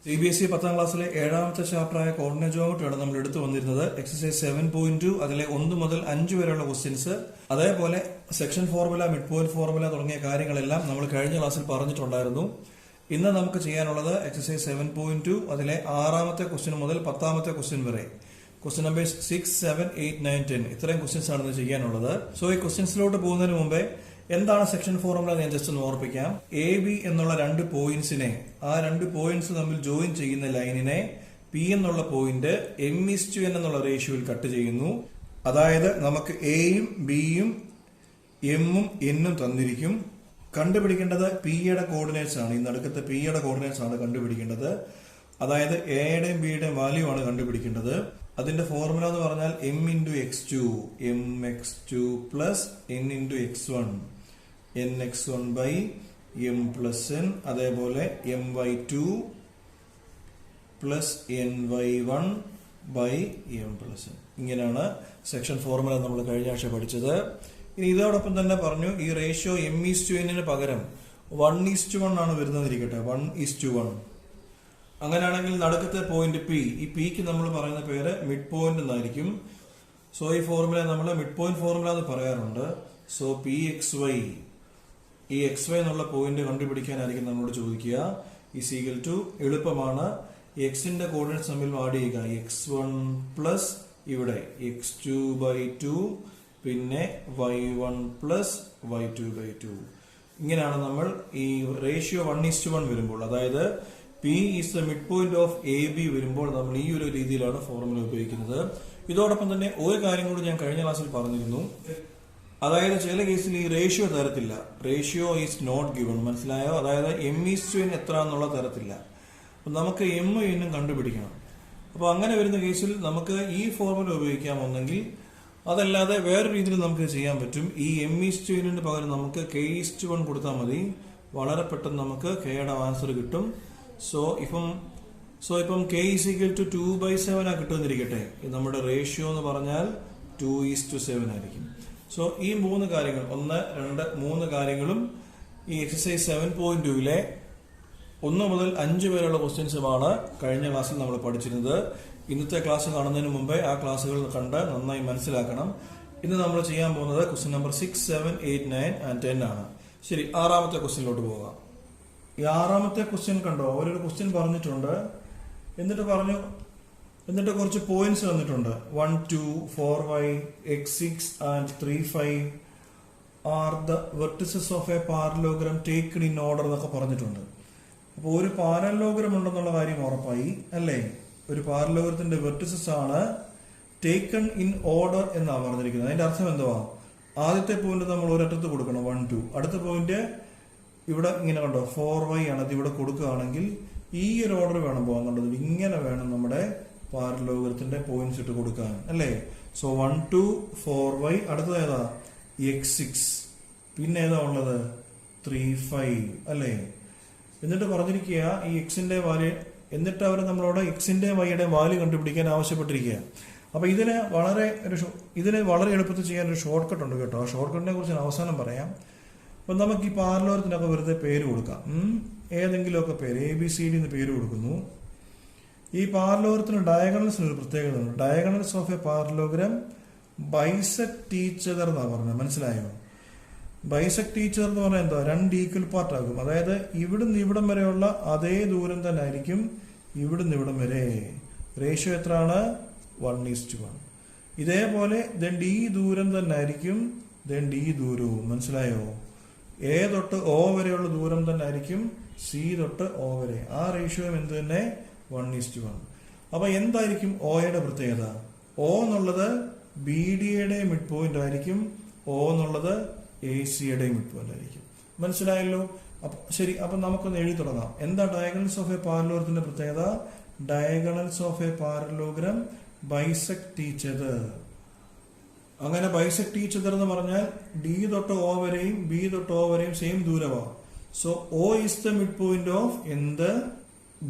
CBSE 10th ക്ലാസ്സിലെ 7ാമത്തെ ചാപ്റ്ററായ coordinate ജോമെട്രിയാണ് നമ്മൾ എടുത്തു വന്നിരുന്നത്. എക്സസൈസ് 7.2 അതിലെ 1 മുതൽ 5 വരെയുള്ള ക്വസ്റ്റ്യൻസ്, അതേപോലെ section formula, mid point formula തുടങ്ങിയ കാര്യങ്ങളെല്ലാം നമ്മൾ കഴിഞ്ഞ ക്ലാസ്സിൽ പറഞ്ഞിട്ടുണ്ടായിരുന്നു. ഇന്ന് നമുക്ക് ചെയ്യാനുള്ളത് എക്സസൈസ് 7.2 അതിലെ 6ാമത്തെ ക്വസ്റ്റ്യൻ മുതൽ 10ാമത്തെ ക്വസ്റ്റ്യൻ വരെ, ക്വസ്റ്റ്യൻ നമ്പേഴ്സ് 6, 7, 8, 9, 10 ഇത്രയും ക്വസ്റ്റ്യൻസ് ആണ് ഇന്ന് ചെയ്യാനുള്ളത്. സോ ഈ ക്വസ്റ്റ്യൻസിലോട്ട് പോകുന്നതിന് മുമ്പേ എന്താണ് സെക്ഷൻ ഫോർമുല ഞാൻ ജസ്റ്റ് ഒന്ന് ഓർപ്പിക്കാം. എ ബി എന്നുള്ള രണ്ട് പോയിന്റ്സിനെ, ആ രണ്ട് പോയിന്റ്സ് തമ്മിൽ ജോയിൻ ചെയ്യുന്ന ലൈനിനെ പി എന്നുള്ള പോയിന്റ് m:n എന്നുള്ള റേഷ്യോയിൽ കട്ട് ചെയ്യുന്നു. അതായത് നമുക്ക് എയും ബിയും എമ്മും എന്നും തന്നിരിക്കും. കണ്ടുപിടിക്കേണ്ടത് പിയുടെ കോർഡിനേറ്റ്സ് ആണ്. ഈ നടുക്കത്തെ പിയുടെ കോർഡിനേറ്റ്സ് ആണ് കണ്ടുപിടിക്കേണ്ടത്. അതായത് എയുടെയും ബിയുടെയും വാല്യൂ ആണ് കണ്ടുപിടിക്കേണ്ടത്. അതിന്റെ ഫോർമുല എന്ന് പറഞ്ഞാൽ m×x2 mx2 plus n×x1 nx1 by m plus n, അതേപോലെ my2 plus ny1 by m plus n. ഇങ്ങനെയാണ് സെക്ഷൻ ഫോർമുല നമ്മൾ കഴിഞ്ഞ ആഴ്ച പഠിച്ചത്. ഇനി ഇതോടൊപ്പം തന്നെ പറഞ്ഞു, ഈ റേഷ്യോ m:n പകരം 1:1 ആണ് വരുന്നതിരിക്കട്ടെ, 1:1. അങ്ങനെയാണെങ്കിൽ നടുക്കത്തെ പോയിന്റ് പി, ഈ പിക്ക് നമ്മൾ പറയുന്ന പേര് മിഡ് പോയിന്റ് എന്നായിരിക്കും. സോ ഈ ഫോർമുല നമ്മൾ മിഡ് പോയിന്റ് ഫോർമുല എന്ന് പറയാറുണ്ട്. സോ pxy, ഈ xy എന്നുള്ള പോയിന്റ് കണ്ടുപിടിക്കാനായിരിക്കും നമ്മളോട് ചോദിക്കുക. ഈക്വൽ ടു, എളുപ്പമാണ്, എക്സിന്റെ കോർഡിനേറ്റ്സ് തമ്മിൽ ആഡ് ചെയ്യുക. x1 പ്ലസ് ഇവിടെ x2/2 പിന്നെ y1 പ്ലസ് y2/2. ഇങ്ങനെയാണ് നമ്മൾ ഈ റേഷ്യോ 1:1 വരുമ്പോൾ, അതായത് P is the mid point of A B വരുമ്പോൾ നമ്മൾ ഈ ഒരു രീതിയിലാണ് ഫോർമുല ഉപയോഗിക്കുന്നത്. ഇതോടൊപ്പം തന്നെ ഒരു കാര്യം കൂടി ഞാൻ കഴിഞ്ഞ ക്ലാസ്സിൽ പറഞ്ഞിരുന്നു. അതായത് ചില കേസിൽ ഈ റേഷ്യോ തരത്തില്ല, റേഷ്യോ ഈസ് നോട്ട് ഗിവൺ, മനസ്സിലായോ? അതായത് m:n എത്ര എന്നുള്ള തരത്തില്ല. അപ്പൊ നമുക്ക് എമ്മും എന്നും കണ്ടുപിടിക്കണം. അപ്പൊ അങ്ങനെ വരുന്ന കേസിൽ നമുക്ക് ഈ ഫോർമുല ഉപയോഗിക്കാം ഒന്നെങ്കിൽ, അതല്ലാതെ വേറെ രീതിയിൽ നമുക്ക് ചെയ്യാൻ പറ്റും. ഈ m:n പകരം നമുക്ക് k:1 കൊടുത്താൽ മതി. വളരെ പെട്ടെന്ന് നമുക്ക് കെയുടെ ആൻസർ കിട്ടും. സോ ഇപ്പം k = 2/7 ആ കിട്ടുമെന്നിരിക്കട്ടെ. നമ്മുടെ റേഷ്യോ എന്ന് പറഞ്ഞാൽ 2:7 ആയിരിക്കും. സോ ഈ 3 കാര്യങ്ങൾ, 1, 2, 3 കാര്യങ്ങളും ഈ എക്സസൈസ് 7.2 1 മുതൽ 5 വരെയുള്ള ക്വസ്റ്റ്യൻസുമാണ് കഴിഞ്ഞ ക്ലാസ്സിൽ നമ്മൾ പഠിച്ചിരുന്നത്. ഇന്നത്തെ ക്ലാസ് കാണുന്നതിന് മുമ്പേ ആ ക്ലാസ്സുകൾ കണ്ട് നന്നായി മനസ്സിലാക്കണം. ഇന്ന് നമ്മൾ ചെയ്യാൻ പോകുന്നത് ക്വസ്റ്റ്യൻ നമ്പർ 6, 7, 8, 9 and 10 ആണ്. ശരി, 6ാമത്തെ ക്വസ്റ്റ്യനിലോട്ട് പോകാം. ഈ 6ാമത്തെ ക്വസ്റ്റ്യൻ കണ്ടോ, ഒരു ക്വസ്റ്റ്യൻ പറഞ്ഞിട്ടുണ്ട്, എന്നിട്ട് കുറച്ച് പോയിന്റ്സ് തന്നിട്ടുണ്ട്. 1, 2, 4y, x6 and 3, 5 are the vertices of A parallelogram taken in order എന്നൊക്കെ പറഞ്ഞിട്ടുണ്ട്. അപ്പോൾ ഒരു പാരലോഗ്രാം ഉണ്ടെന്നുള്ള കാര്യം ഉറപ്പായി അല്ലേ? ഒരു പാരലോഗ്രത്തിന്റെ വെർട്ടിസസ് ആണ് ടേക്കൺ ഇൻ ഓർഡർ എന്നാണ് പറഞ്ഞിരിക്കുന്നത്. അതിന്റെ അർത്ഥം എന്തുവാ? ആദ്യത്തെ പോയിന്റ് നമ്മൾ ഒരറ്റത്ത് കൊടുക്കണം 1, 2. അടുത്ത പോയിന്റ് ഇവിടെ ഇങ്ങനെ കണ്ടോ 4y ആണ്, അത് ഇവിടെ കൊടുക്കുകയാണെങ്കിൽ ഈ ഒരു ഓർഡർ വേണം പോകാൻ. കണ്ടത് ഇങ്ങനെ വേണം നമ്മുടെ പാരലോഗ്രത്തിന്റെ പോയിന്റ്സ് ഇട്ട് കൊടുക്കാൻ അല്ലേ? സോ 1, 2, 4y, അടുത്തത് ഏതാ? x6, പിന്നെ ഏതാ ഉള്ളത്? 3, 5 അല്ലേ? എന്നിട്ട് പറഞ്ഞിരിക്കുക ഈ എക്സിന്റെ വാല്യൂ, എന്നിട്ട് അവർ നമ്മളോട് എക്സിന്റെ വൈയുടെ വാല്യൂ കണ്ടുപിടിക്കാൻ ആവശ്യപ്പെട്ടിരിക്കുക. അപ്പൊ ഇതിന് വളരെ എളുപ്പത്തിൽ ചെയ്യാൻ ഒരു ഷോർട്ട് കട്ട് ഉണ്ട് കേട്ടോ. ആ ഷോർട്ട് കട്ടിനെ കുറിച്ച് അവസാനം പറയാം. അപ്പൊ നമുക്ക് ഈ പാരലോഗ്രത്തിനൊക്കെ വെറുതെ പേര് കൊടുക്കാം. ഏതെങ്കിലുമൊക്കെ പേര്, ABCD എന്ന് പേര് കൊടുക്കുന്നു. ഈ പാരലോഗ്രത്തിന് ഡയഗണൽസിന് ഒരു പ്രത്യേകത ഉണ്ട്. Diagonals of A parallelogram bisect each other എന്നാ പറഞ്ഞത്, മനസ്സിലായോ? ബൈസെക്ട് ഈച്ച് അതർ എന്ന് പറഞ്ഞാൽ എന്താ? 2 ഈക്വൽ പാർട്ട് ആകും. അതായത് ഇവിടുന്ന് ഇവിടം വരെയുള്ള അതേ ദൂരം തന്നെ ആയിരിക്കും ഇവിടുന്ന് ഇവിടം വരെ. റേഷ്യോ എത്രയാണ്? 1:1. ഇതേപോലെ ഈ ദൂരം തന്നെ ആയിരിക്കും ഈ ദൂരവും, മനസ്സിലായോ? A തൊട്ട് O വരെയുള്ള ദൂരം തന്നെ ആയിരിക്കും C തൊട്ട് O വരെ. ആ റേഷ്യോ എന്ത് തന്നെ? 1:1. അപ്പൊ എന്തായിരിക്കും ഓയുടെ പ്രത്യേകത? O എന്നുള്ളത് BDയുടെ മിഡ് പോയിന്റ് ആയിരിക്കും, O എന്നുള്ളത് AC-യുടെ മിഡ് പോയിന്റ് ആയിരിക്കും. മനസ്സിലായല്ലോ? ശരി, അപ്പൊ നമുക്കൊന്ന് എഴുതി തുടങ്ങാം. എന്താ ഡയഗണൽസ് ഓഫ് എ പാരലോഗ്രത്തിന്റെ പ്രത്യേകത? Diagonals of A parallelogram bisect each other. അങ്ങനെ ബൈസെക്ട് ഈച്ച് അതർ എന്ന് പറഞ്ഞാൽ D തൊട്ട് O വരെയും B തൊട്ട് O വരെയും സെയിം ദൂരമാണ്. So O is the mid point of എന്ത്?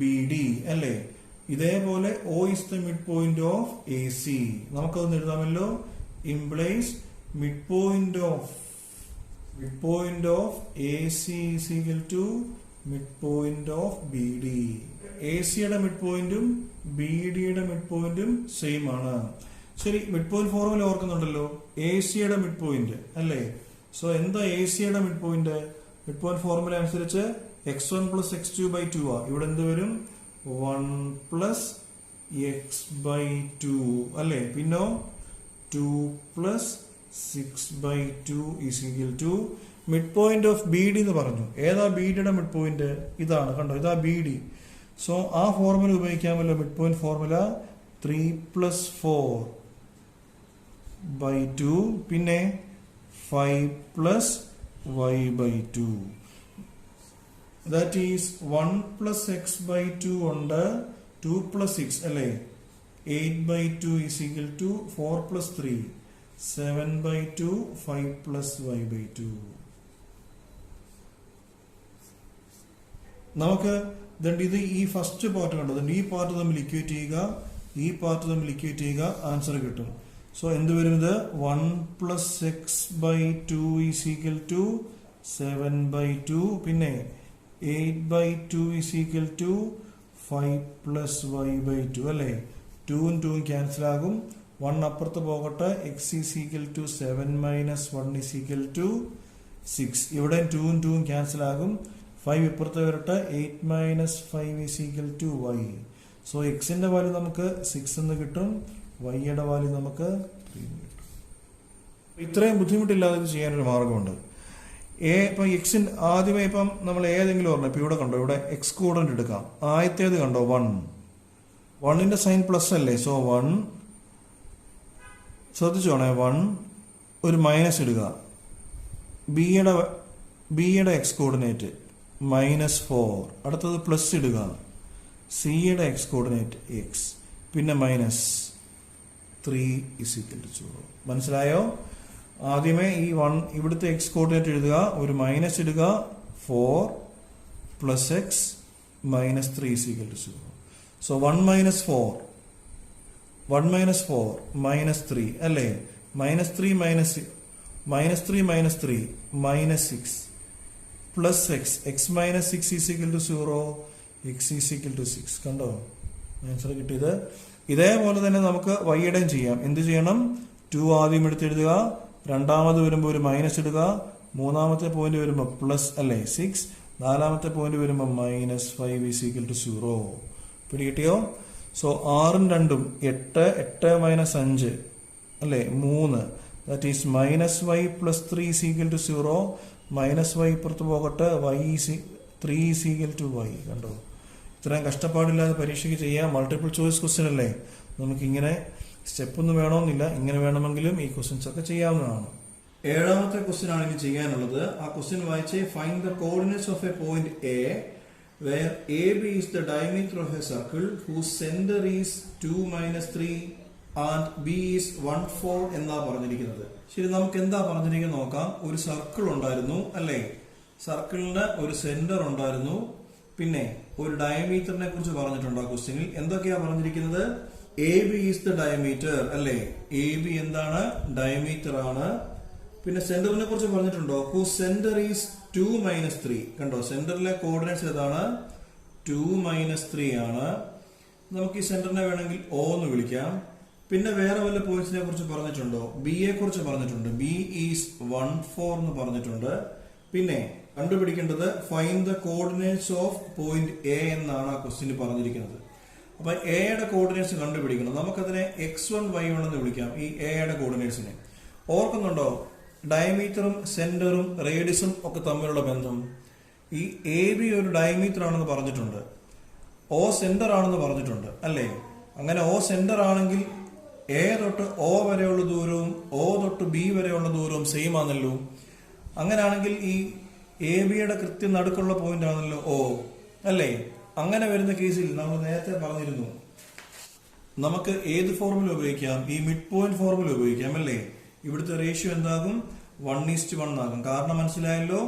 BD അല്ലേ? ഇതേപോലെ O is the mid point of AC. നമുക്കതൊന്ന് എഴുതാമല്ലോ. Implies mid point of AC is equal to mid point of BD. A സിയുടെ mid പോയിന്റും B ഡിയുടെ mid പോയിന്റും same ആണ്. ശരി, മിഡ് പോയിന്റ് ഫോർമുല ഓർക്കുന്നുണ്ടല്ലോ, എ സിയുടെ മിഡ് പോയിന്റ് അല്ലേ. സോ എന്താ എ സിയുടെ mid point? Mid point formula അനുസരിച്ച് x1 പ്ലസ് x2/2 ആ. ഇവിടെ എന്ത് വരും? 1 പ്ലസ് x/2 അല്ലേ. പിന്നോ 2 plus 6/2 is equal to mid point of B D എന്ന് പറഞ്ഞു. ഏതാ ബി ഡിയുടെ മിഡ് പോയിന്റ്? ഇതാണ്, കണ്ടോ, ഇതാ ബി ഡി. സോ ആ ഫോർമുല ഉപയോഗിക്കാമല്ലോ, മിഡ് പോയിന്റ് ഫോർമുല 3 പ്ലസ് 4/2 പിന്നെ 5 plus y/2. That is 1 plus x/2 ഉണ്ട്, 2 പ്ലസ് 6 അല്ലേ, 8/2 is equal to 4 plus 3 7/2 5 plus y/2. നമുക്ക് ഇത് ഈ ഫസ്റ്റ് പാർട്ട് കണ്ടോ, ഈ പാർട്ട് തമ്മിൽ ഇക്വേറ്റ് ചെയ്യുക, ഈ പാർട്ട് തമ്മിൽ ഇക്വേറ്റ് ചെയ്യുക, ആൻസർ കിട്ടും. സോ എന്ത് വരും? ഇത് 1 plus x/2 is equal to 7/2 പിന്നെ 8/2 is equal to 5 plus y/2 അല്ലേ. 2ഉം 2ഉം ക്യാൻസൽ ആകും, 1 അപ്പുറത്ത് പോകട്ടെ. x is equal to 7 minus 1 is equal to 6. ഇവിടെ 2ഉം 2ഉം ക്യാൻസൽ ആകും, 5 ഇപ്പുറത്ത് വരട്ടെ. 8 minus 5 is equal to y. So എക്സിന്റെ വാല്യൂ നമുക്ക് 6 എന്ന് കിട്ടും, വൈയുടെ വാല്യൂ നമുക്ക് 3 എന്ന് കിട്ടും. ഇത്രയും ബുദ്ധിമുട്ടില്ലാതെ ചെയ്യാനൊരു മാർഗമുണ്ട്. ഇപ്പം എക്സിൻ ആദ്യമേ ഇപ്പം നമ്മൾ ഏതെങ്കിലും ഓർമ്മ, ഇപ്പം ഇവിടെ കണ്ടോ, ഇവിടെ എക്സ് കോർഡിനേറ്റ് എടുക്കാം. ആദ്യത്തേത് കണ്ടോ 1, 1ന്റെ സൈൻ പ്ലസ് അല്ലേ. സോ 1 ശ്രദ്ധിച്ചോണേ, 1 ഒരു മൈനസ് ഇടുക. ബിയുടെ എക്സ് കോർഡിനേറ്റ് -4, അടുത്തത് പ്ലസ് ഇടുക. സിയുടെ എക്സ് കോർഡിനേറ്റ് എക്സ് പിന്നെ -3 ഇസ് ഈക്വൽ ടു 0. മനസ്സിലായോ? ആദ്യമേ ഈ 1 ഇവിടുത്തെ എക്സ് കോർഡിനേറ്റ് എഴുതുക, ഒരു മൈനസ് ഇടുക, 4 plus x -3 is equal to 0. So 1 minus 4 -3 അല്ലേ. -3 -6 plus x minus 6 is equal to 0, x is equal to 6. കണ്ടോ, ആൻസർ കിട്ടിയത്. ഇതേപോലെ തന്നെ നമുക്ക് വൈയുടെയും ചെയ്യാം. എന്ത് ചെയ്യണം? 2 ആദ്യം എടുത്തെഴുതുക, രണ്ടാമത് വരുമ്പോൾ ഒരു മൈനസ് ഇടുക, മൂന്നാമത്തെ പോയിന്റ് വരുമ്പോൾ പ്ലസ് അല്ലേ 6, നാലാമത്തെ പോയിന്റ് വരുമ്പോൾ -5 ഈസ് ഈക്വൽ ടു 0. പിടികിട്ടിയോ? സോ 6ഉം 2ഉം 8, 8 മൈനസ് 5 അല്ലേ 3, that is -y plus 3 is equal to 0. -y പുറത്ത് പോകട്ടെ, y 3 is equal to y. കണ്ടോ, ഇത്രയും കഷ്ടപ്പാടില്ലാതെ പരീക്ഷയ്ക്ക് ചെയ്യാം. മൾട്ടിപ്പിൾ ചോയ്സ് ക്വസ്റ്റ്യൻ അല്ലേ, നമുക്കിങ്ങനെ സ്റ്റെപ്പൊന്നും വേണമെന്നില്ല, ഇങ്ങനെ വേണമെങ്കിലും ഈ ക്വസ്റ്റ്യൻസ് ഒക്കെ ചെയ്യാവുന്നതാണ്. 7ാമത്തെ ക്വസ്റ്റ്യൻ ആണ് ഇനി ചെയ്യാനുള്ളത്. ആ ക്വസ്റ്റ്യൻ വായിച്ചേ. Find the coordinates of A point A where AB is the diameter of a circle whose center is 2 minus 3 and B is 1/4 എന്നാ പറഞ്ഞിരിക്കുന്നത്. ശരി, നമുക്ക് എന്താ പറഞ്ഞിരിക്കുന്നത് നോക്കാം. ഒരു സർക്കിൾ ഉണ്ടായിരുന്നു അല്ലേ, സർക്കിളിന് ഒരു സെന്റർ ഉണ്ടായിരുന്നു, പിന്നെ ഒരു ഡയമീറ്ററിനെ കുറിച്ച് പറഞ്ഞിട്ടുണ്ട്. ആ ക്വസ്റ്റ്യനിൽ എന്തൊക്കെയാ പറഞ്ഞിരിക്കുന്നത്? AB is the diameter അല്ലേ, AB എന്താണ്? ഡയമീറ്റർ ആണ്. പിന്നെ സെന്ററിനെ കുറിച്ച് പറഞ്ഞിട്ടുണ്ടോ? whose center is 2 minus 3. കണ്ടോ, സെന്ററിലെ കോർഡിനേറ്റ്സ് ഏതാണ്? 2 minus 3 ആണ്. നമുക്ക് ഈ സെന്ററിനെ വേണമെങ്കിൽ O എന്ന് വിളിക്കാം. പിന്നെ വേറെ വല്ല പോയിന്റ്സിനെ കുറിച്ച് പറഞ്ഞിട്ടുണ്ടോ? B യെ കുറിച്ച് പറഞ്ഞിട്ടുണ്ട്, B ഈസ് 1/4 എന്ന് പറഞ്ഞിട്ടുണ്ട്. പിന്നെ കണ്ടുപിടിക്കേണ്ടത് find the coordinates of point A എന്നാണ് ആ ക്വസ്റ്റ്യനിൽ പറഞ്ഞിരിക്കുന്നത്. അപ്പൊ എയുടെ കോർഡിനേറ്റ്സ് കണ്ടുപിടിക്കണം. നമുക്കതിനെ x1 y1 എന്ന് വിളിക്കാം, ഈ എയുടെ കോർഡിനേറ്റ്സിനെ. ഓർക്കുന്നുണ്ടോ ഡയമീറ്ററും സെന്ററും റേഡിയസും ഒക്കെ തമ്മിലുള്ള ബന്ധം? ഈ എ ബി ഒരു ഡയമീറ്റർ ആണെന്ന് പറഞ്ഞിട്ടുണ്ട്, O സെന്റർ ആണെന്ന് പറഞ്ഞിട്ടുണ്ട് അല്ലേ. അങ്ങനെ O സെന്റർ ആണെങ്കിൽ എ തൊട്ട് O വരെയുള്ള ദൂരവും O തൊട്ട് B വരെയുള്ള ദൂരവും സെയിം ആണല്ലോ. അങ്ങനെയാണെങ്കിൽ ഈ എ ബിയുടെ കൃത്യം നടുക്കുള്ള പോയിന്റ് ആണല്ലോ O അല്ലേ. അങ്ങനെ വരുന്ന കേസിൽ നമ്മൾ നേരത്തെ പറഞ്ഞിരുന്നു, നമുക്ക് ഏത് ഫോർമുല ഉപയോഗിക്കാം? ഈ മിഡ് പോയിന്റ് ഫോർമുല ഉപയോഗിക്കാം അല്ലേ. ഇവിടുത്തെ റേഷ്യോ എന്താകും? 1:1 ആകും. കാരണം മനസ്സിലായല്ലോ,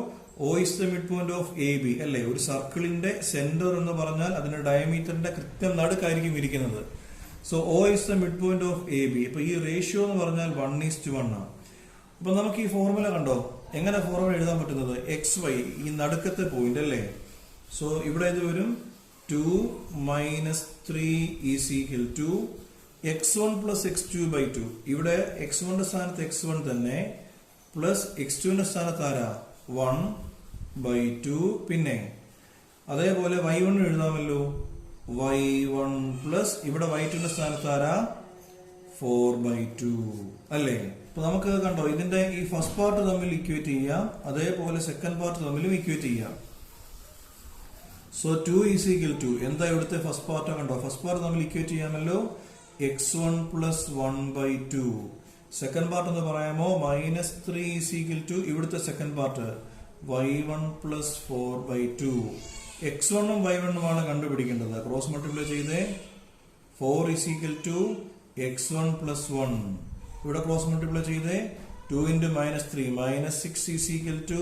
O is the midpoint of AB അല്ലേ. ഒരു സർക്കിളിന്റെ സെന്റർ എന്ന് പറഞ്ഞാൽ അതിന്റെ ഡയമീറ്ററിന്റെ കൃത്യം നടുക്കായിരിക്കും ഇരിക്കുന്നത്. So O is the midpoint of AB. അപ്പൊ ഈ റേഷ്യോ എന്ന് പറഞ്ഞാൽ 1:1 ആണ്. അപ്പൊ നമുക്ക് ഈ ഫോർമുല കണ്ടോ, എങ്ങനെ ഫോർമുല എഴുതാൻ പറ്റുന്നത്? XY ഈ നടുക്കത്തെ പോയിന്റ് അല്ലേ. സോ ഇവിടെ ഇത് വരും 2 minus 3 is equal to x1 plus x2 by 2. ഇവിടെ x1 ന്റെ സ്ഥാനത്ത് x1 തന്നെ പ്ലസ് x2 ന്റെ സ്ഥാനത്ത് ആരാ 1 by 2. പിന്നെ അതേപോലെ y1 എഴുതാമല്ലോ y1 പ്ലസ് ഇവിടെ y2 ന്റെ സ്ഥാനത്ത് ആരാ 4 by 2 അല്ലേ. അപ്പൊ നമുക്ക് കണ്ടോ ഇതിന്റെ ഈ ഫസ്റ്റ് പാർട്ട് തമ്മിൽ ഇക്വേറ്റ് ചെയ്യാം, അതേപോലെ സെക്കൻഡ് പാർട്ട് തമ്മിലും ഇക്വേറ്റ് ചെയ്യാം. സോ 2 is equal to എന്താ ഇവിടുത്തെ ഫസ്റ്റ് പാർട്ട് കണ്ടോ, ഫസ്റ്റ് പാർട്ട് തമ്മിൽ ഇക്വേറ്റ് ചെയ്യാമല്ലോ x1 plus 1 by 2. Second part എന്ന് പറയാമോ -3 is equal to ഇവിടുത്തെ second part y1 plus 4 by 2. x1 ഉം y1 ഉമാണ് കണ്ടുപിടിക്കേണ്ടത്. ക്രോസ് മൾട്ടിപ്ലൈ ചെയ്തേ 4 is equal to x1 plus 1. ഇവിടെ ക്രോസ് മൾട്ടിപ്ലൈ ചെയ്തേ 2 into -3 -6 is equal to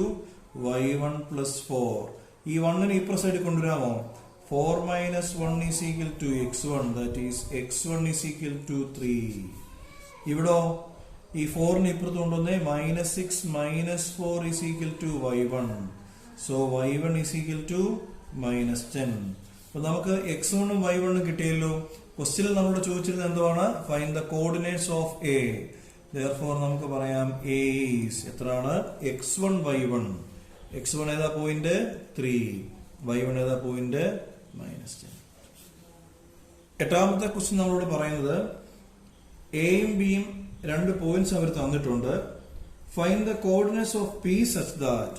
y1 plus 4. ഈ 1 ഇപ്പുറ സൈഡിൽ കൊണ്ടുവരാമോ 4 minus 1 is equal to x1, that is x1 is equal to 3. ഇവിടോ ഈ 4 ഇപ്പുറത്ത് കൊണ്ടുവന്നേ -6 minus 4 is equal to y1, so y1 is equal to -10. അപ്പൊ നമുക്ക് x1 ഉം y1 ഉം കിട്ടിയല്ലോ. ക്വസ്റ്റ്യനിൽ നമ്മളോട് ചോദിച്ചിരുന്നത് എന്താണ്, find the coordinates of A. therefore നമുക്ക് പറയാം a is എത്രയാണ് x1 y1. x1 ഏതാ പോയിന്റ് 3, y1 ഏതാ പോയിന്റ് -10. എട്ടാമത്തെ ക്വസ്റ്റ്യൻ നമ്മളോട് പറയുന്നത് എയും ബിയും രണ്ട് പോയിന്റ്സ് അവർ തന്നിട്ടുണ്ട്. Find the coordinates of P such that.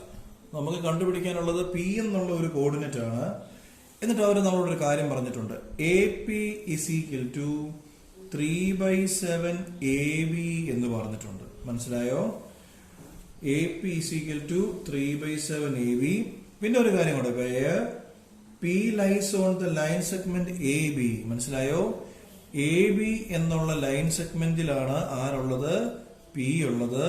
നമുക്ക് കണ്ടുപിടിക്കാനുള്ളത് പി എന്നുള്ള ഒരു കോർഡിനേറ്റ് ആണ്. എന്നിട്ട് അവർ നമ്മളോടൊരു കാര്യം പറഞ്ഞിട്ടുണ്ട്, A P is equal to 3/7 AB എന്ന് പറഞ്ഞിട്ടുണ്ട്. മനസ്സിലായോ? A P is equal to 3/7 AB. പിന്നെ ഒരു കാര്യം കൂടെ, where P lies on the line segment A B. മനസ്സിലായോ? എ ബി എന്നുള്ള ലൈൻ സെഗ്മെന്റിലാണ് ആരുള്ളത്, പി ഉള്ളത്.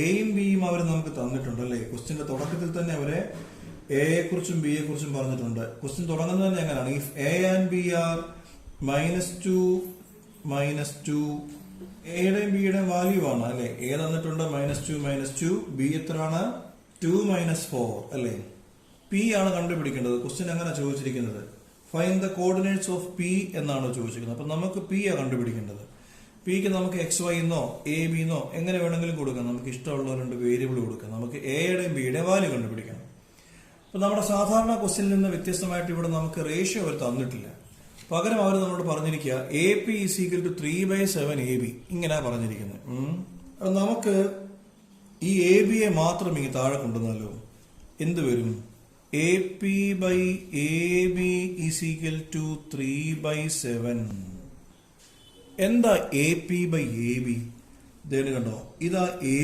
എയും ബിയും അവർ നമുക്ക് തന്നിട്ടുണ്ട് അല്ലേ. ക്വസ്റ്റ്യന്റെ തുടക്കത്തിൽ തന്നെ അവരെ എയെ കുറിച്ചും ബിയെ കുറിച്ചും പറഞ്ഞിട്ടുണ്ട്. ക്വസ്റ്റ്യൻ തുടങ്ങുന്നത് തന്നെ എങ്ങനെയാണ്, if A and B are -2 -2, എയുടെയും ബിയുടെയും വാല്യൂ ആണ് അല്ലെ. എ തന്നിട്ടുണ്ട് -2 -2, ബി എത്രയാണ് 2 -4 അല്ലെ. പി ആണ് കണ്ടുപിടിക്കേണ്ടത്. ക്വസ്റ്റ്യൻ എങ്ങനെ ചോദിച്ചിരിക്കുന്നത്, find the coordinates of P എന്നാണ് ചോദിച്ചിരിക്കുന്നത്. അപ്പൊ നമുക്ക് പി ആണ് കണ്ടുപിടിക്കേണ്ടത്. പിക്ക് നമുക്ക് XY എന്നോ എ ബി എന്നോ എങ്ങനെ വേണമെങ്കിലും കൊടുക്കാം. നമുക്ക് ഇഷ്ടമുള്ള രണ്ട് വേരിയബിൾ കൊടുക്കാം. നമുക്ക് എയുടെയും ബിയുടെയും വാല്യൂ കണ്ടുപിടിക്കണം. അപ്പൊ നമ്മുടെ സാധാരണ ക്വസ്റ്റ്യനിൽ നിന്ന് വ്യത്യസ്തമായിട്ട് ഇവിടെ നമുക്ക് റേഷ്യോ അവർ തന്നിട്ടില്ല. പകരം അവർ നമ്മളോട് പറഞ്ഞിരിക്കുക A P is equal to 3/7 AB ഇങ്ങനെ പറഞ്ഞിരിക്കുന്നത്. അപ്പൊ നമുക്ക് ഈ എ ബിയെ മാത്രം ഇങ്ങനെ താഴെ കൊണ്ടുവന്നാലോ എന്ത് വരും, A P by A B is equal to 3/7. എന്താ A P by A B? ഇതേന് കണ്ടോ, ഇതാ എ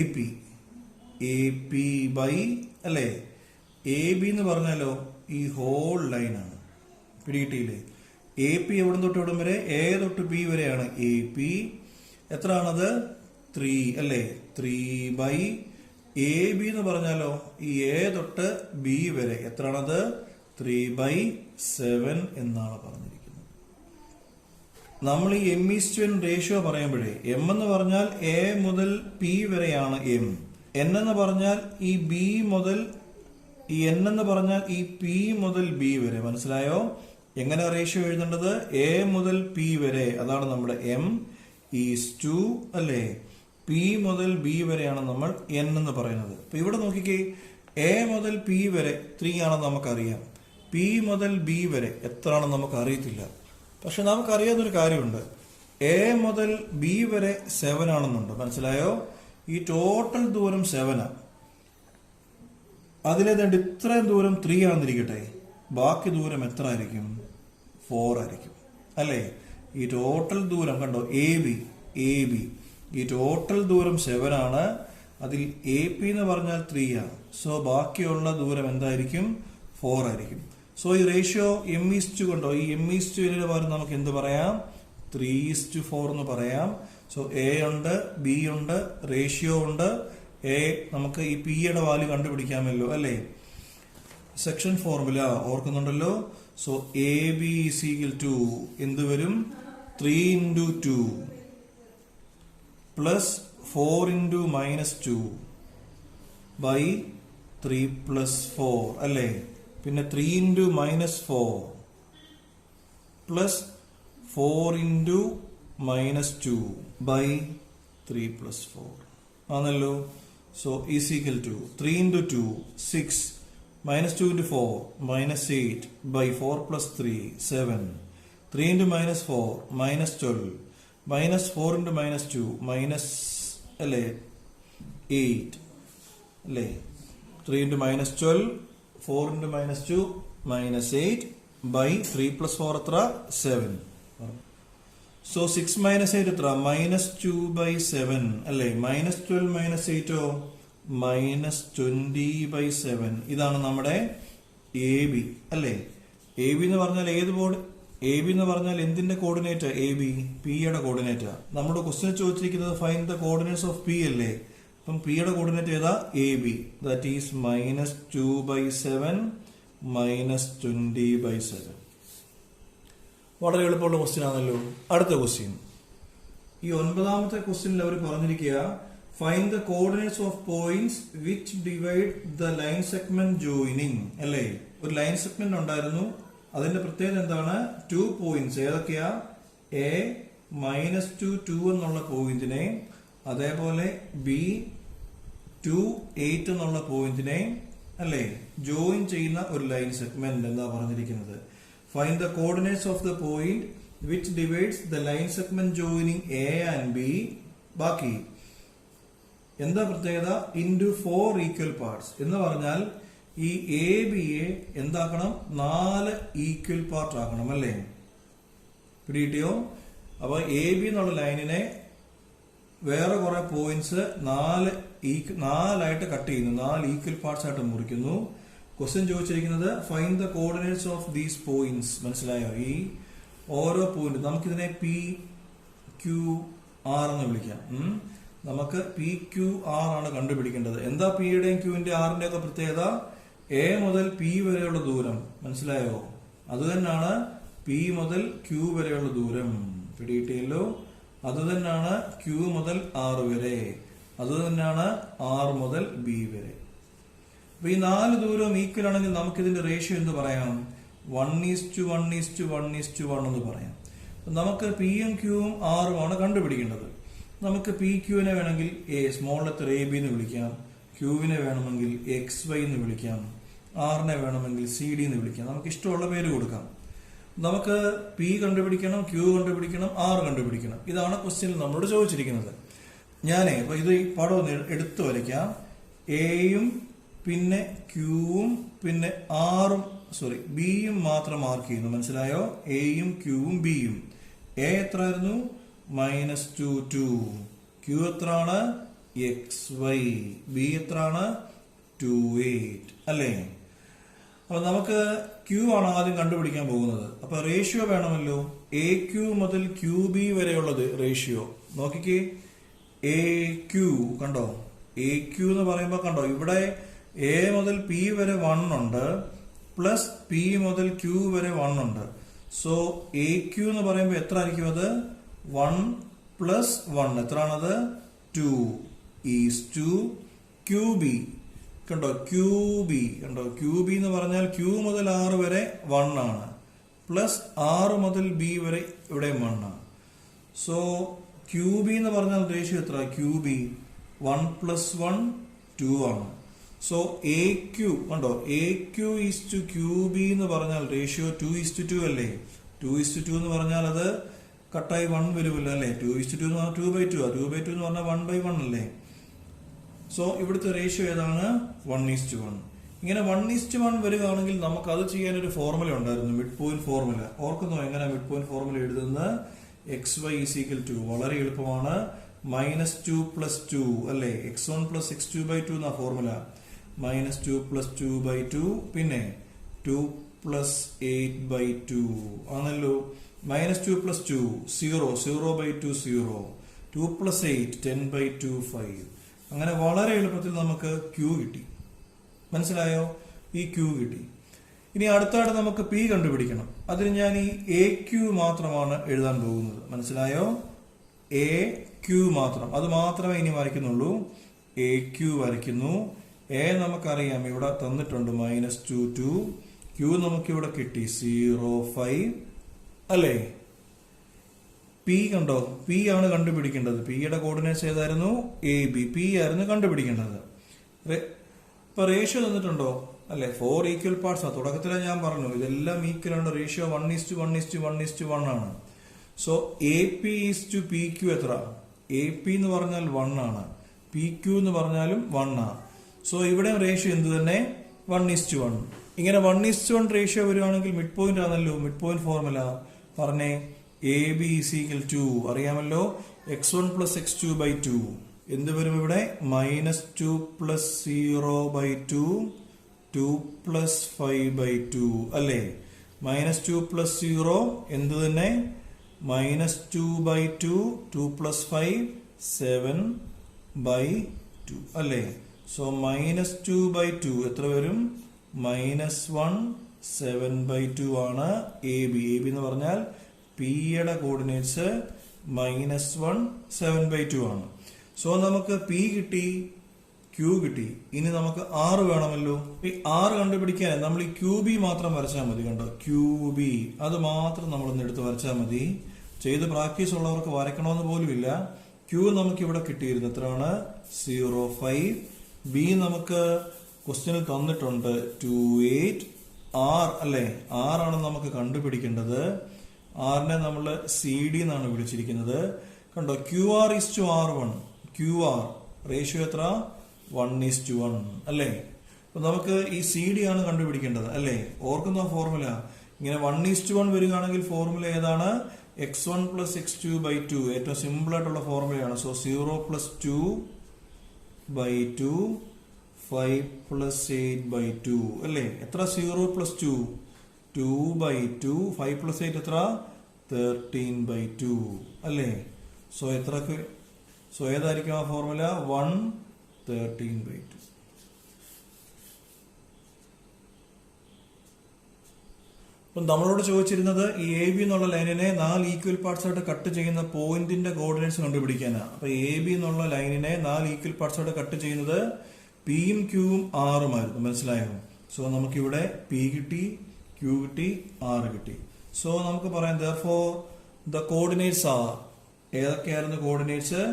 പി ബൈ അല്ലേ. എ ബി എന്ന് പറഞ്ഞാലോ ഈ ഹോൾ ലൈനാണ്. പിടികിട്ടിയില്ലേ? എ പി എവിടെ തൊട്ട് എവിടം വരെ, എ തൊട്ട് ബി വരെയാണ് എ പി. എത്രയാണത് 3 അല്ലേ. 3 എ ബി എന്ന് പറഞ്ഞാലോ ഈ എ തൊട്ട് ബി വരെ എത്രയാണത് 3/7 എന്നാണ് പറഞ്ഞിരിക്കുന്നത്. നമ്മൾ ഈ M:N റേഷ്യോ പറയുമ്പോഴേ എം എന്ന് പറഞ്ഞാൽ എ മുതൽ പി വരെയാണ് എം. എൻ എന്ന് പറഞ്ഞാൽ ഈ ബി മുതൽ, ഈ എൻ എന്ന് പറഞ്ഞാൽ ഈ പി മുതൽ ബി വരെ. മനസ്സിലായോ? എങ്ങനെ റേഷ്യോ എഴുതേണ്ടത്, എ മുതൽ പി വരെ അതാണ് നമ്മുടെ എം ഈസ് ടു അല്ലേ. പി മുതൽ ബി വരെയാണ് നമ്മൾ എൻ എന്ന് പറയുന്നത്. അപ്പൊ ഇവിടെ നോക്കിക്കേ, എ മുതൽ പി വരെ 3 ആണെന്ന് നമുക്കറിയാം. പി മുതൽ ബി വരെ എത്രയാണെന്ന് നമുക്ക് അറിയത്തില്ല. പക്ഷെ നമുക്കറിയാവുന്നൊരു കാര്യമുണ്ട്, എ മുതൽ ബി വരെ 7 ആണെന്നുണ്ട്. മനസ്സിലായോ? ഈ ടോട്ടൽ ദൂരം 7 ആണ്. അതിലേതാണ്ട് ഇത്രയും ദൂരം 3 ആണെന്നിരിക്കട്ടെ, ബാക്കി ദൂരം എത്ര ആയിരിക്കും, 4 ആയിരിക്കും അല്ലേ. ഈ ടോട്ടൽ ദൂരം കണ്ടോ, എ ബി ഈ ടോട്ടൽ ദൂരം 7 ആണ്. അതിൽ എ പി എന്ന് പറഞ്ഞാൽ 3 ആണ്. സോ ബാക്കിയുള്ള ദൂരം എന്തായിരിക്കും, 4 ആയിരിക്കും. സോ ഈ റേഷ്യോ M:2 കണ്ടോ, ഈ M:2 പകരം നമുക്ക് എന്ത് പറയാം, 3:4 എന്ന് പറയാം. സോ എ ഉണ്ട്, ബി ഉണ്ട്, റേഷ്യോ ഉണ്ട്. എ നമുക്ക് ഈ പി യുടെ വാല്യൂ കണ്ടുപിടിക്കാമല്ലോ അല്ലേ. സെക്ഷൻ ഫോർമുല ഓർക്കുന്നുണ്ടല്ലോ. So A B is equal to എന്ത് വരും, 3 × 2 പ്ലസ് 4 × -2 ബൈ 3 + 4 അല്ലേ. പിന്നെ 3 into -4 plus 4 into -2 by 3 plus 4 ആണല്ലോ. So is equal to 3 into 2 6 -2 into 4 -8 by 4 plus 3 7 3 into -4 -12 -4 into -2 അല്ലേ 8 അല്ലേ 3 ഇൻറ്റു -12 4 ഇൻറ്റു -2 -8 ബൈ 3 പ്ലസ് 4 എത്ര 7. സോ 6 -8 എത്ര -2 ബൈ 7 അല്ലേ. -12 -8 -20 ബൈ 7. ഇതാണ് നമ്മുടെ എ ബി അല്ലേ. എ ബി എന്ന് പറഞ്ഞാൽ ഏത് ബോർഡ്? എ ബി എന്ന് പറഞ്ഞാൽ എന്തിന്റെ കോർഡിനേറ്റ്? എ ബി പിയുടെ കോർഡിനേറ്റ്. നമ്മുടെ ക്വസ്റ്റ്യൻ ചോദിച്ചിരിക്കുന്നത് find the coordinates of P അല്ലേ. അപ്പം പിയുടെ കോർഡിനേറ്റ് ഏതാ? A B. That is -2 by 7 -20 by 7. വളരെ എളുപ്പമുള്ള ക്വസ്റ്റ്യൻ ആണല്ലോ. അടുത്ത ക്വസ്റ്റ്യൻ, ഈ 9ാമത്തെ ക്വസ്റ്റ്യനിൽ അവർ പറഞ്ഞിരിക്കുക find the coordinates of points which divide the line segment joining അല്ലേ. ഒരു ലൈൻ സെഗ്മെന്റ് ഉണ്ടായിരുന്നു, അതിന്റെ പ്രത്യേകത എന്താണ്? 2 പോയിന്റ്സ്. ഏതൊക്കെയാ? എ -2 2 എന്നുള്ള പോയിന്റിനെ, അതേപോലെ ബി 2 8 എന്നുള്ള പോയിന്റിനെ അല്ലേ ജോയിൻ ചെയ്യുന്ന ഒരു ലൈൻ സെഗ്മെന്റ് എന്താ പറഞ്ഞിരിക്കുന്നത്? Find the coordinates of the point which divides the line segment joining A and B. ബാക്കി എന്താ പ്രത്യേകത? ഇൻറ്റു 4 ഈക്വൽ പാർട്സ് എന്ന് പറഞ്ഞാൽ ഈ എ ബിയെ എന്താക്കണം? 4 ഈക്വൽ പാർട്ട് ആക്കണം അല്ലേ. പിടികിട്ടിയോ? അപ്പൊ എ ബി എന്നുള്ള ലൈനിനെ വേറെ കുറെ പോയിന്റ്സ് 4 കട്ട് ചെയ്യുന്നു, 4 ഈക്വൽ പാർട്സ് ആയിട്ട് മുറിക്കുന്നു. ക്വസ്റ്റ്യൻ ചോദിച്ചിരിക്കുന്നത് find the coordinates of these points. മനസ്സിലായോ? ഈ ഓരോ പോയിന്റ് നമുക്കിതിനെ പി ക്യു ആർ എന്ന് വിളിക്കാം. നമുക്ക് പി ക്യു ആർ ആണ് കണ്ടുപിടിക്കേണ്ടത്. എന്താ പിയുടെയും ക്യൂവിന്റെ ആറിന്റെ ഒക്കെ പ്രത്യേകത? എ മുതൽ പി വരെയുള്ള ദൂരം. മനസ്സിലായോ? അത് തന്നെയാണ് പി മുതൽ ക്യൂ വരെയുള്ള ദൂരം. പിടികിട്ടിയല്ലോ? അത് തന്നെയാണ് ക്യൂ മുതൽ ആർ വരെ, അത് തന്നെയാണ് ആർ മുതൽ ബി വരെ. അപ്പൊ ഈ 4 ദൂരവും ഈക്വൽ ആണെങ്കിൽ നമുക്ക് ഇതിന്റെ റേഷ്യോ എന്ത് പറയാം? 1:1:1:1 എന്ന് പറയാം. നമുക്ക് പിയും ക്യൂവും ആറുമാണ് കണ്ടുപിടിക്കേണ്ടത്. നമുക്ക് പി ക്യൂവിനെ വേണമെങ്കിൽ സ്മോൾ ലെറ്റർ എ ബി എന്ന് വിളിക്കാം, ക്യൂവിനെ വേണമെങ്കിൽ XY എന്ന് വിളിക്കാം, ആറിനെ വേണമെങ്കിൽ CD എന്ന് വിളിക്കാം. നമുക്ക് ഇഷ്ടമുള്ള പേര് കൊടുക്കാം. നമുക്ക് പി കണ്ടുപിടിക്കണം, ക്യൂ കണ്ടുപിടിക്കണം, ആർ കണ്ടുപിടിക്കണം. ഇതാണ് ക്വസ്റ്റ്യനിൽ നമ്മളോട് ചോദിച്ചിരിക്കുന്നത്. ഞാനേ അപ്പൊ ഇത് ഈ പടം എടുത്തു വരയ്ക്കാം. എയും പിന്നെ ക്യൂവും പിന്നെ ആറും ബിയും മാത്രം മാർക്ക് ചെയ്യുന്നു. മനസ്സിലായോ? എയും ക്യൂവും ബിയും. എ എത്ര ആയിരുന്നു? -2 2. ക്യൂ എത്രയാണ്? XY. ബി എത്രയാണ്? 2 8 അല്ലേ. അപ്പൊ നമുക്ക് ക്യൂ ആണ് ആദ്യം കണ്ടുപിടിക്കാൻ പോകുന്നത്. അപ്പൊ റേഷ്യോ വേണമല്ലോ. എ ക്യൂ മുതൽ ക്യൂ ബി വരെയുള്ളത് റേഷ്യോ നോക്കിക്കേ. എ ക്യൂ കണ്ടോ? എ ക്യൂ എന്ന് പറയുമ്പോ കണ്ടോ ഇവിടെ എ മുതൽ പി വരെ 1 ഉണ്ട്, പ്ലസ് പി മുതൽ ക്യൂ വരെ 1 ഉണ്ട്. സോ എ ക്യൂ എന്ന് പറയുമ്പോൾ എത്ര ആയിരിക്കും? അത് 1 + 1 എത്രയാണത്? 2 ഈസ് ടു ക്യൂ ബി. കണ്ടോ? ക്യൂ ബി കണ്ടോ? ക്യൂ ബി എന്ന് പറഞ്ഞാൽ ക്യൂ മുതൽ ആർ വരെ 1 ആണ്, പ്ലസ് ആറ് മുതൽ ബി വരെ ഇവിടെ 1 ആണ്. സോ ക്യൂ ബി എന്ന് പറഞ്ഞാൽ റേഷ്യോ എത്ര? ക്യൂ ബി 1 + 1 2 ആണ്. സോ എ ക്യൂ കണ്ടോ? A Q is to Q B എന്ന് പറഞ്ഞാൽ റേഷ്യോ 2:2 അല്ലേ. 2:2 എന്ന് പറഞ്ഞാൽ അത് കട്ടായി 1 വരുമല്ലോ അല്ലേ. 2:2 എന്ന് പറഞ്ഞാൽ 2/2 ആ. 2/2 എന്ന് പറഞ്ഞാൽ 1/1 അല്ലേ. സോ ഇവിടുത്തെ റേഷ്യോ ഏതാണ്? 1:1. ഇങ്ങനെ 1:1 വരികയാണെങ്കിൽ നമുക്ക് അത് ചെയ്യാൻ ഒരു ഫോർമുല ഉണ്ടായിരുന്നു, മിഡ് പോയിന്റ് ഫോർമുല. ഓർക്കുന്നോ എങ്ങനെ മിഡ് പോയിന്റ് ഫോർമുല എഴുതുന്നത്? XY = വളരെ എളുപ്പമാണ്. -2 + 2 അല്ലേ. x1 + x2/2 എന്ന ഫോർമുല. -2 + 2/2 പിന്നെ 2 + 8/2 ആണല്ലോ. -2 + 2 0 0/2 0 2 + 8 10/2 5. അങ്ങനെ വളരെ എളുപ്പത്തിൽ നമുക്ക് ക്യൂ കിട്ടി. മനസ്സിലായോ? ഈ ക്യൂ കിട്ടി. ഇനി അടുത്തായിട്ട് നമുക്ക് പി കണ്ടുപിടിക്കണം. അതിന് ഞാൻ ഈ എ ക്യൂ മാത്രമാണ് എഴുതാൻ പോകുന്നത്. മനസ്സിലായോ? എ ക്യൂ മാത്രം, അത് മാത്രമേ ഇനി വരയ്ക്കുന്നുള്ളൂ. എ ക്യൂ വരയ്ക്കുന്നു. എ നമുക്കറിയാം, ഇവിടെ തന്നിട്ടുണ്ട് -2 2 ക്യൂ നമുക്ക് ഇവിടെ കിട്ടി 0 5 അല്ലേ. പി കണ്ടോ, പി ആണ് കണ്ടുപിടിക്കേണ്ടത്. പിയുടെ കോർഡിനേറ്റ്സ് ഏതായിരുന്നു? AB. പി ആയിരുന്നു കണ്ടുപിടിക്കേണ്ടത്. ഇപ്പൊ റേഷ്യോ തന്നിട്ടുണ്ടോ അല്ലെ? 4 ഈക്വൽ പാർട്സ് ആണ്. തുടക്കത്തിലെ ഞാൻ പറഞ്ഞു ഇതെല്ലാം ഈക്വൽ ആണ്. റേഷ്യോ 1:1:1:1 ആണ്. So AP is to PQ എത്ര? AP എന്ന് പറഞ്ഞാൽ 1 ആണ്, PQ എന്ന് പറഞ്ഞാലും 1 ആണ്. സോ ഇവിടെ റേഷ്യോ എന്ത് തന്നെ? 1:1. ഇങ്ങനെ 1:1 റേഷ്യോ വരുവാണെങ്കിൽ മിഡ് പോയിന്റ് ആണല്ലോ. മിഡ് പോയിന്റ് ഫോർമുല പറഞ്ഞേ. AB is equal to അറിയാമല്ലോ, x1 plus x2 by 2. എന്ത് വരും ഇവിടെ? -2 plus 0 by 2, 2 plus 5 by 2 അല്ലേ. -2 plus 0 എന്ത് തന്നെ? -2 by 2, 2 plus 5 7 by 2 അല്ലേ. സോ -2 by 2 എത്ര വരും? -1 7 by 2 ആണ് AB. AB എന്ന് പറഞ്ഞാൽ പിയുടെ കോർഡിനേറ്റ്സ് -1 7 by 2 ആണ്. സോ നമുക്ക് P കിട്ടി, Q കിട്ടി. ഇനി നമുക്ക് R വേണമല്ലോ. ഈ R കണ്ടുപിടിക്കാൻ നമ്മൾ ഈ QB മാത്രം വരച്ചാൽ മതി. കണ്ടോ, QB അത് മാത്രം നമ്മളൊന്ന് എടുത്ത് വരച്ചാൽ മതി. ചെയ്ത് പ്രാക്ടീസ് ഉള്ളവർക്ക് വരയ്ക്കണമെന്ന് പോലും ഇല്ല. Q നമുക്ക് ഇവിടെ കിട്ടിയിരുന്നു. എത്രയാണ്? 0 5. B നമുക്ക് ക്വസ്റ്റ്യനിൽ തന്നിട്ടുണ്ട് 2 8. R അല്ലെ, R ആണ് നമുക്ക് കണ്ടുപിടിക്കേണ്ടത്. ആറിനെ നമ്മൾ CD എന്നാണ് വിളിച്ചിരിക്കുന്നത്. കണ്ടോ, QR is to R1. QR ratio എത്ര? 1:1 അല്ലേ. അപ്പൊ നമുക്ക് ഈ CD ആണ് കണ്ടുപിടിക്കേണ്ടത് അല്ലേ. ഓർക്കുന്ന ഫോർമുല ഇങ്ങനെ 1:1 വരികയാണെങ്കിൽ ഫോർമുല ഏതാണ്? x1 plus x2 by 2. ഏറ്റവും സിമ്പിൾ ആയിട്ടുള്ള ഫോർമുലയാണ്. So 0 plus 2 by 2, 5 plus 8 by 2 അല്ലേ. എത്ര? 0 plus 2 2 by 2, 5 plus 8 എത്ര? 13 by 2 അല്ലേ. സോ എത്രക്ക്? സോ ഏതായിരിക്കും ആ ഫോർമുല? 1 13 by 2. അപ്പം നമ്മളോട് ചോദിച്ചിരുന്നത് ഈ AB എന്നുള്ള ലൈനിനെ 4 ഈക്വൽ പാർട്സ് ആയിട്ട് കട്ട് ചെയ്യുന്ന പോയിന്റിന്റെ കോർഡിനേറ്റ്സ് കണ്ടുപിടിക്കാനാണ്. അപ്പൊ AB എന്നുള്ള ലൈനിനെ 4 ഈക്വൽ പാർട്സ് ആയിട്ട് കട്ട് ചെയ്യുന്നത് Pയും Qയും Rഉം ആയിരുന്നു. മനസ്സിലായോ? സോ നമുക്കിവിടെ P കിട്ടി, Q കിട്ടി, R കിട്ടി. സോ നമുക്ക് പറയാം therefore the coordinates are ഏതൊക്കെയായിരുന്നു കോർഡിനേറ്റ്സ്?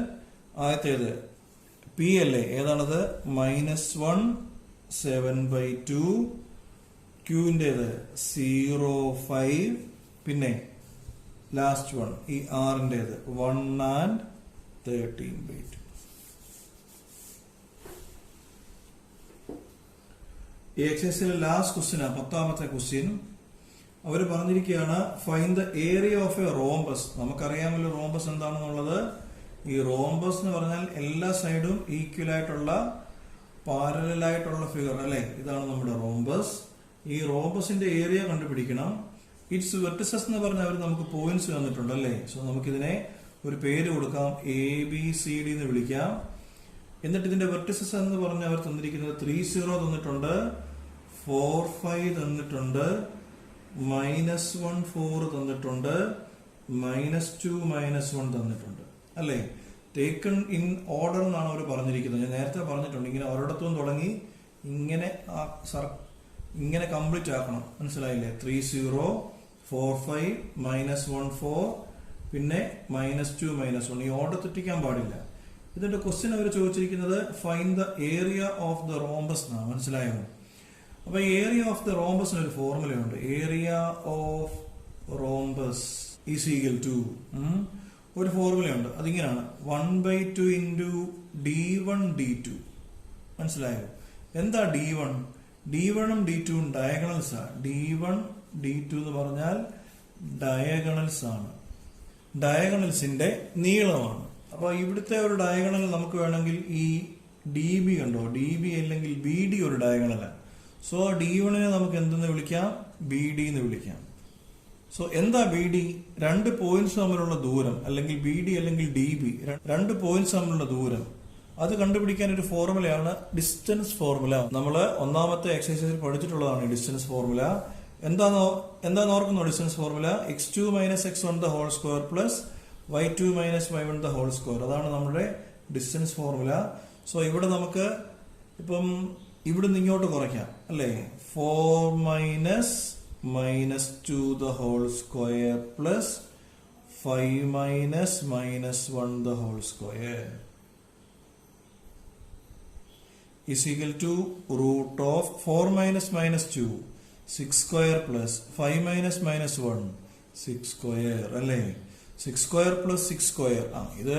ആദ്യത്തേത് P അല്ലേ, ഏതാണത്? -1 7 by 2. Qൻ്റെത് 0 5. പിന്നെ ലാസ്റ്റ് വൺ ഈ ആറിൻ്റെത് 1 and 13 by 2. ഈ എക്സസൈസിലെ ലാസ്റ്റ് ക്വസ്റ്റ്യനാ, 10ാമത്തെ ക്വസ്റ്റ്യൻ. അവർ പറഞ്ഞിരിക്കുകയാണ് find the area of A rhombus. നമുക്കറിയാമല്ലോ റോംബസ് എന്താണെന്നുള്ളത്. ഈ റോംബസ് എന്ന് പറഞ്ഞാൽ എല്ലാ സൈഡും ഈക്വൽ ആയിട്ടുള്ള പാരലൽ ആയിട്ടുള്ള ഫിഗർ അല്ലെ. ഇതാണ് നമ്മുടെ റോംബസ്. ഈ റോംബസിന്റെ ഏരിയ കണ്ടുപിടിക്കണം. ഇറ്റ്സ് വെർട്ടിസസ് എന്ന് പറഞ്ഞാൽ അവർ നമുക്ക് പോയിന്റ്സ് തന്നിട്ടുണ്ട് അല്ലേ. സോ നമുക്കിതിനെ ഒരു പേര് കൊടുക്കാം, ABCD എന്ന് വിളിക്കാം. എന്നിട്ട് ഇതിന്റെ വെർട്ടിസസ് എന്ന് പറഞ്ഞാൽ അവർ തന്നിരിക്കുന്നത് 3 0 തന്നിട്ടുണ്ട്, 4 5 തന്നിട്ടുണ്ട്, -1 4 തന്നിട്ടുണ്ട്, -2 -1 തന്നിട്ടുണ്ട് അല്ലേ. ടേക്കൺ ഇൻ ഓർഡർ എന്നാണ് അവർ പറഞ്ഞിരിക്കുന്നത്. ഞാൻ നേരത്തെ പറഞ്ഞിട്ടുണ്ട് ഇങ്ങനെ ഒരിടത്തും തുടങ്ങി ഇങ്ങനെ കംപ്ലീറ്റ് ആക്കണം. മനസ്സിലായില്ലേ? 3 0 4 5 -1 4 പിന്നെ -2 -1. ഈ ഓർഡർ തെറ്റിക്കാൻ പാടില്ല. ഇതിന്റെ ക്വസ്റ്റ്യൻ അവർ ചോദിച്ചിരിക്കുന്നത് find the area of the rhombus എന്നാണ്. മനസ്സിലായോ? അപ്പൊ ഏരിയ ഓഫ് ദ റോംബസിന് ഒരു ഫോർമുലയുണ്ട്. Area of rhombus is equal to ഒരു ഫോർമുലയുണ്ട്. അതിങ്ങനെയാണ് 1/2 into d1 d2. മനസ്സിലായോ? എന്താ d1? d1 ഉം d2 ഉം ഡയഗണൽസ് ആണ്. d1 d2 എന്ന് പറഞ്ഞാൽ ഡയഗണൽസ് ആണ്. ഡയഗണൽസിന്റെ നീളമാണ്. അപ്പൊ ഇവിടുത്തെ ഒരു ഡയഗണൽ നമുക്ക് വേണമെങ്കിൽ ഈ DB കണ്ടോ, DB അല്ലെങ്കിൽ BD ഒരു ഡയഗണലാണ്. സോ d1 നമുക്ക് എന്തെന്ന് വിളിക്കാം? BD എന്ന് വിളിക്കാം. സോ എന്താ BD? രണ്ട് പോയിന്റ്സ് തമ്മിലുള്ള ദൂരം, അല്ലെങ്കിൽ BD അല്ലെങ്കിൽ DB, രണ്ട് പോയിന്റ്സ് തമ്മിലുള്ള ദൂരം. അത് കണ്ടുപിടിക്കാൻ ഒരു ഫോർമുലയാണ് ഡിസ്റ്റൻസ് ഫോർമുല. നമ്മൾ ഒന്നാമത്തെ എക്സസൈസിൽ പഠിച്ചിട്ടുള്ളതാണ് ഡിസ്റ്റൻസ് ഫോർമുല. എന്താന്ന് ഓർക്കുന്നോ? Distance formula x2 - x1 the whole square plus y2 - y1 the whole square. അതാണ് നമ്മുടെ ഡിസ്റ്റൻസ് ഫോർമുല. സോ ഇവിടെ നമുക്ക് ഇപ്പം ഇവിടുന്ന് ഇങ്ങോട്ട് കുറയ്ക്കാം അല്ലേ? 4 minus minus 2 the whole square plus 5 minus minus 1 the whole square is equal to root of 4 minus minus 2 6 square plus 5 minus minus 1 6 square അല്ലേ? 6 square plus 6 square. ഇത്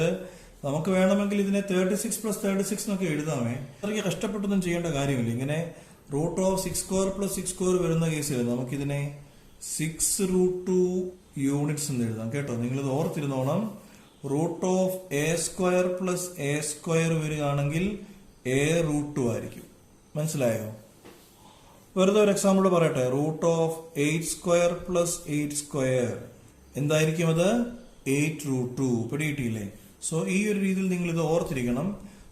നമുക്ക് വേണമെങ്കിൽ ഇതിനെ 36 plus 36 എന്നൊക്കെ എഴുതാമേ. അത്രയ്ക്ക് കഷ്ടപ്പെട്ടൊന്നും ചെയ്യേണ്ട കാര്യമില്ല. ഇങ്ങനെ root of 6 square plus 6 square വരുന്ന കേസിൽ നമുക്കിതിനെ 6 റൂട്ട് 2 യൂണിറ്റ്സ് എന്ന് എഴുതാം കേട്ടോ. നിങ്ങളിത് ഓർത്തിരുന്നോണം. Root of A square plus A square വരികയാണെങ്കിൽ എ റൂട്ട് 2 ആയിരിക്കും. മനസ്സിലായോ? വെറുതെ ഒരു എക്സാമ്പിൾ പറയട്ടെ. Root of 8 square plus 8 square എന്തായിരിക്കും? അത് 8 റൂട്ട് 2. പിടിയിട്ടില്ലേ? സോ ഈ ഒരു രീതിയിൽ നിങ്ങൾ ഇത് ഓർത്തിരിക്കണം.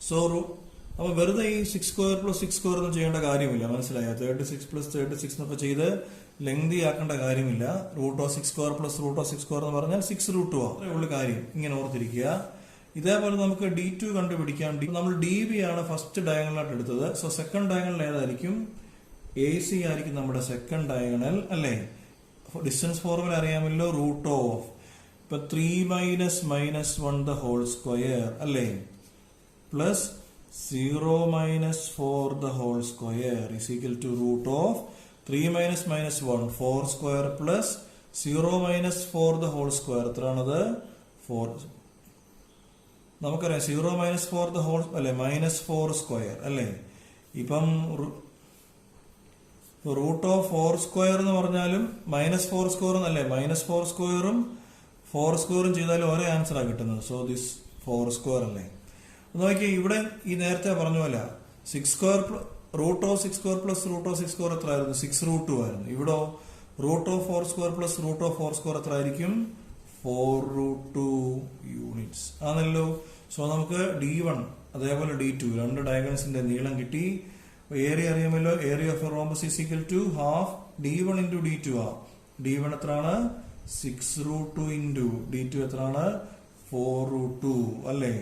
സോ അപ്പൊ വെറുതെ ഈ 6 സ്ക്വയർ പ്ലസ് 6 സ്ക്വയർ ഒന്നും ചെയ്യേണ്ട കാര്യമില്ല. മനസ്സിലായോ? 36 പ്ലസ് 36 എന്നൊക്കെ ചെയ്ത് ലെങ്തി ആക്കേണ്ട കാര്യമില്ല. Root of 6 square plus root of 6 square എന്ന് പറഞ്ഞാൽ 6 റൂട്ട് 2 ആണ്. അത്രേ ഉള്ള കാര്യം. ഇങ്ങനെ ഓർത്തിരിക്കുക. ഇതേപോലെ നമുക്ക് D2 കണ്ടുപിടിക്കാം. നമ്മൾ DB ആണ് ഫസ്റ്റ് ഡയഗണലായിട്ട് എടുത്തത്. സോ സെക്കൻഡ് ഡയഗണൽ ഏതായിരിക്കും? AC ആയിരിക്കും നമ്മുടെ സെക്കൻഡ് ഡയഗണൽ അല്ലേ? ഡിസ്റ്റൻസ് ഫോർമുല അറിയാമല്ലോ. റൂട്ട് ഓഫ് ഇപ്പൊ 3 minus minus 1 the whole square അല്ലേ? Plus 0 minus 4 the whole square is equal to root of 3 minus minus 1 4 square plus 0 minus 4 the whole square. എത്രയാണത്? 4. നമുക്കറിയാം 0 minus 4 the whole അല്ലെ? Minus 4 square അല്ലേ? ഇപ്പം root of 4 square എന്ന് പറഞ്ഞാലും minus 4 square എന്നല്ലേ? Minus 4 സ്ക്വയറും 4 സ്ക്വയറും ചെയ്താലും ഒരേ ആൻസർ ആണ് കിട്ടുന്നത്. സോ ദിസ് 4 സ്ക്വയർ അല്ലേ? നോക്കിയാൽ ഇവിടെ ഈ നേരത്തെ പറഞ്ഞ പോലെ 6 square root of 6 square plus root of 6 square എത്ര ആയിരുന്നു? 6 റൂട്ട് 2 ആയിരുന്നു. ഇവിടെ root of 4 square plus root of 4 square എത്ര ആയിരിക്കും? 4 റൂട്ട് 2 യൂണിറ്റ്സ് ആണല്ലോ. സോ നമുക്ക് D1 അതേപോലെ D2 രണ്ട് ഡയഗണൽസിന്റെ നീളം കിട്ടി. ഏരിയ അറിയാമല്ലോ. Area of rhombus is equal to half D1 into D2 ആ. D1 എത്രയാണ്? 6 റൂട്ട് 2 ഇൻറ്റു D2 എത്രയാണ്? 4 റൂട്ട് 2 അല്ലേ?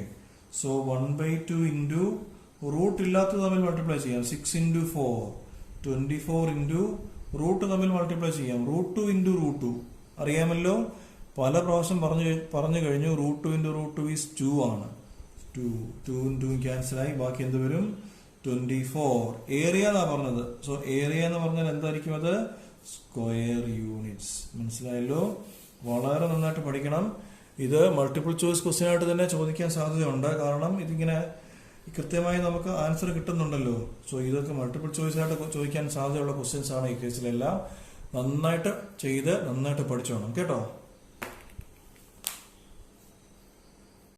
സോ 1/2 ഇൻറ്റു റൂട്ട് ഇല്ലാത്തത് തമ്മിൽ മൾട്ടിപ്ലൈ ചെയ്യാം. 6 ഇൻറ്റു 4 24 ഇൻറ്റു റൂട്ട് തമ്മിൽ മൾട്ടിപ്ലൈ ചെയ്യാം. റൂട്ട് 2 ഇൻറ്റു റൂട്ട് 2 അറിയാമല്ലോ. പല പ്രാവശ്യം പറഞ്ഞു കഴിഞ്ഞു. റൂട്ട് 2 ഇൻറ്റു റൂട്ട് 2 ഈസ് 2 ആണ്. 2 ക്യാൻസൽ ആയി. ബാക്കി എന്ത് വരും? 24. ഏരിയ എന്നാ പറഞ്ഞത്. സോ ഏരിയ എന്ന് പറഞ്ഞാൽ എന്തായിരിക്കും? അത് സ്ക്വയർ യൂണിറ്റ്സ്. മനസ്സിലായല്ലോ? വളരെ നന്നായിട്ട് പഠിക്കണം. ഇത് മൾട്ടിപ്പിൾ ചോയ്സ് ക്വസ്റ്റ്യൻ ആയിട്ട് തന്നെ ചോദിക്കാൻ സാധ്യതയുണ്ട്. കാരണം ഇതിങ്ങനെ കൃത്യമായി നമുക്ക് ആൻസർ കിട്ടുന്നുണ്ടല്ലോ. സോ ഇതൊക്കെ മൾട്ടിപ്പിൾ ചോയ്സ് ആയിട്ട് ചോദിക്കാൻ സാധ്യതയുള്ള ക്വസ്റ്റ്യൻസ് ആണ് ഈ കേസിലെല്ലാം. നന്നായിട്ട് ചെയ്ത് നന്നായിട്ട് പഠിച്ചോണം കേട്ടോ.